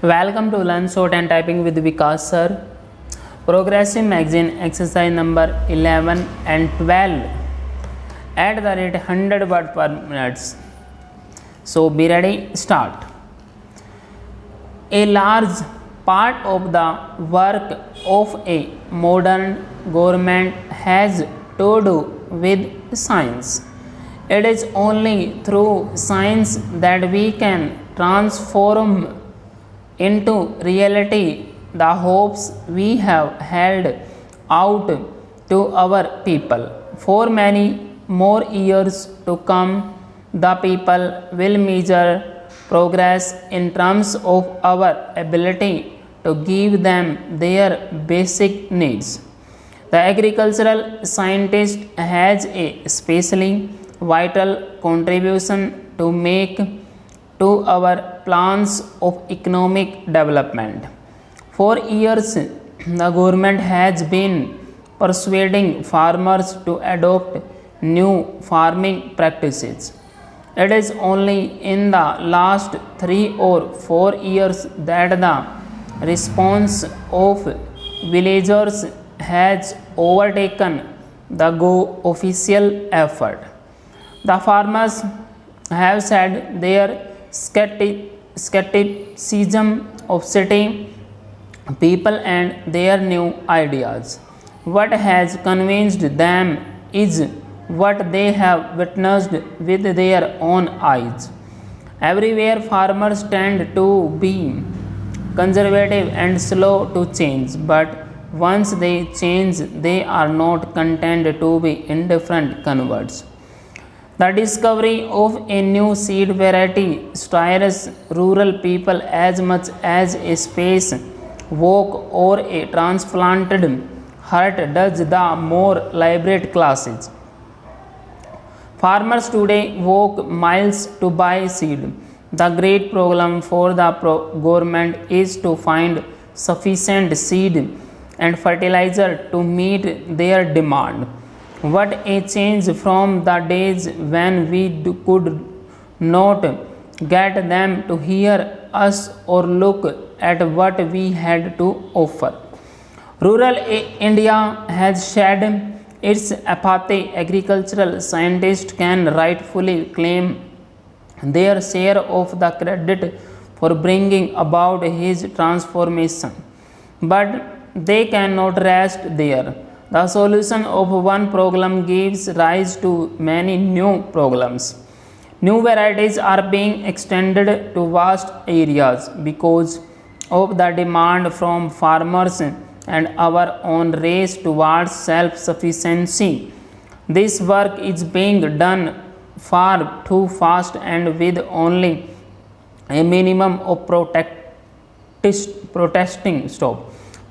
Welcome to Learn Short and Typing with VIKAS Sir. Progressive magazine exercise number 11 and 12 at the rate 100 word per minute. So be ready, start. A large part of the work of a modern government has to do with science. It is only through science that we can transform into reality the hopes we have held out to our people. For many more years to come, the people will measure progress in terms of our ability to give them their basic needs. The agricultural scientist has a especially vital contribution to make to our plans of economic development. For years, the government has been persuading farmers to adopt new farming practices. It is only in the last 3 or 4 years that the response of villagers has overtaken the official effort. The farmers have said their skepticism of city people and their new ideas. What has convinced them is what they have witnessed with their own eyes. Everywhere farmers tend to be conservative and slow to change, but once they change, they are not content to be indifferent converts. The discovery of a new seed variety stirs rural people as much as a space walk or a transplanted heart does the more liberate classes. Farmers today walk miles to buy seed. The great problem for the government is to find sufficient seed and fertilizer to meet their demand. What a change from the days when we could not get them to hear us or look at what we had to offer. Rural India has shed its apathy. Agricultural scientists can rightfully claim their share of the credit for bringing about his transformation. But they cannot rest there. The solution of one problem gives rise to many new problems. New varieties are being extended to vast areas because of the demand from farmers and our own race towards self-sufficiency. This work is being done far too fast and with only a minimum of protesting.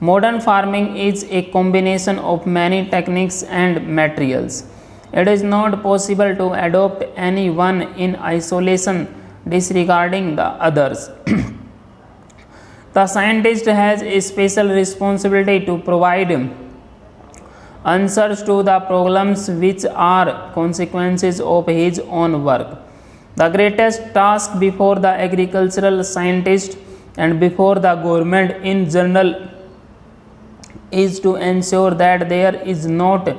Modern farming is a combination of many techniques and materials. It is not possible to adopt any one in isolation, disregarding the others. The scientist has a special responsibility to provide answers to the problems which are consequences of his own work. The greatest task before the agricultural scientist and before the government in general is to ensure that there is not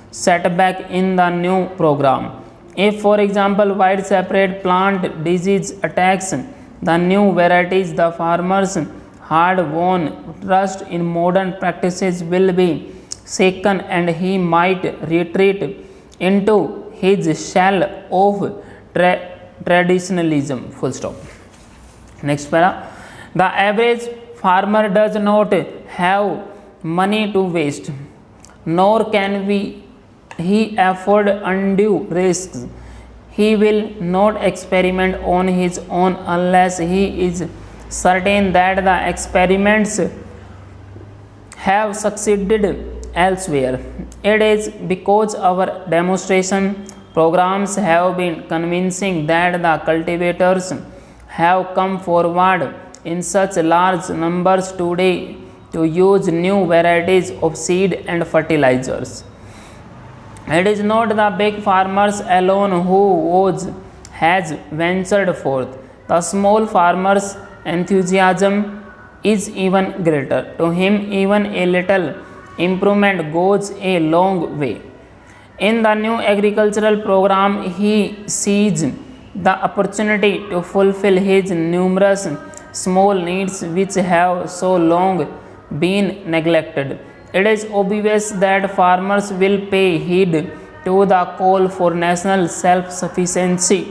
setback in the new program. If, for example, widespread plant disease attacks the new varieties, the farmers' hard-won trust in modern practices will be shaken and he might retreat into his shell of traditionalism. Full stop. Next para. The average farmer does not have money to waste, nor can he afford undue risks. He will not experiment on his own unless he is certain that the experiments have succeeded elsewhere. It is because our demonstration programs have been convincing that the cultivators have come forward in such large numbers today to use new varieties of seed and fertilizers. It is not the big farmers alone who has ventured forth. The small farmers enthusiasm is even greater. To him, even a little improvement goes a long way. In the new agricultural program, he sees the opportunity to fulfill his numerous small needs which have so long been neglected. It is obvious that farmers will pay heed to the call for national self-sufficiency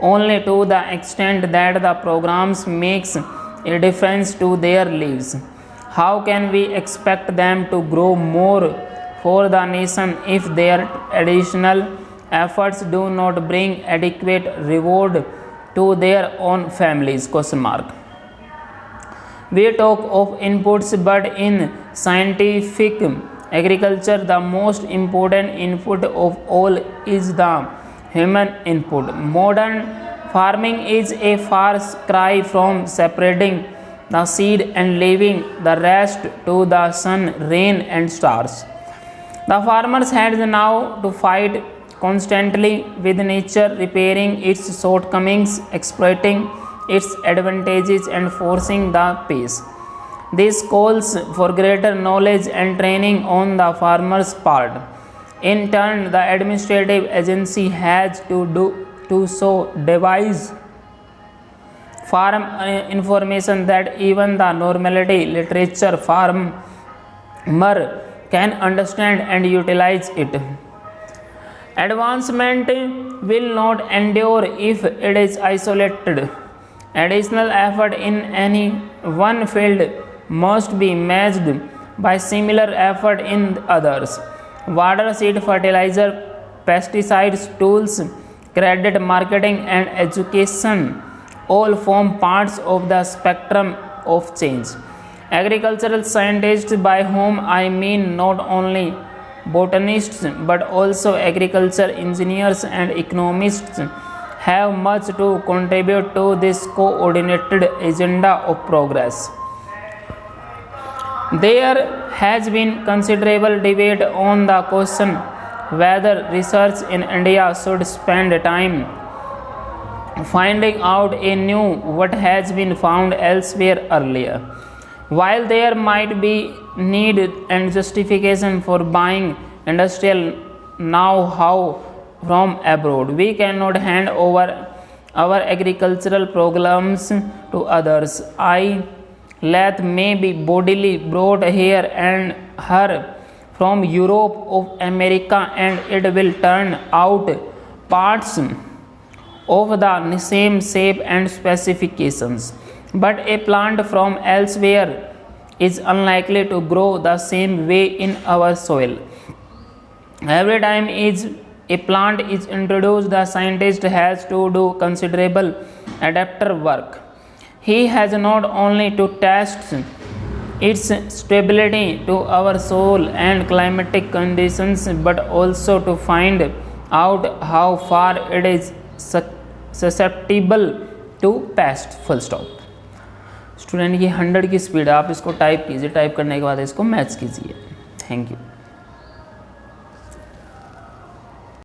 only to the extent that the programs makes a difference to their lives. How can we expect them to grow more for the nation if their additional efforts do not bring adequate reward to their own families? We talk of inputs, but in scientific agriculture, the most important input of all is the human input. Modern farming is a far cry from separating the seed and leaving the rest to the sun, rain, and stars. The farmers has now to fight constantly with nature, repairing its shortcomings, exploiting its advantages, and forcing the pace. This calls for greater knowledge and training on the farmer's part. In turn, the administrative agency has to so devise farm information that even the normality literature farmer can understand and utilize it. Advancement will not endure if it is isolated. Additional effort in any one field must be matched by similar effort in others. Water, seed, fertilizer, pesticides, tools, credit, marketing, and education all form parts of the spectrum of change. Agricultural scientists, by whom I mean not only botanists but also agriculture engineers and economists, have much to contribute to this coordinated agenda of progress. There has been considerable debate on the question whether research in India should spend time finding out anew what has been found elsewhere earlier. While there might be need and justification for buying industrial know-how from abroad, we cannot hand over our agricultural programs to others. Lath may be bodily brought here and her from Europe of America, and it will turn out parts of the same shape and specifications. But a plant from elsewhere is unlikely to grow the same way in our soil. Every time a plant is introduced, the scientist has to do considerable adapter work. He has not only to test its stability to our soil and climatic conditions, but also to find out how far it is susceptible to pest. Full stop. Student ये 100 की speed, आप इसको type कीजिए, type करने के बाद इसको match कीजिए. Thank you.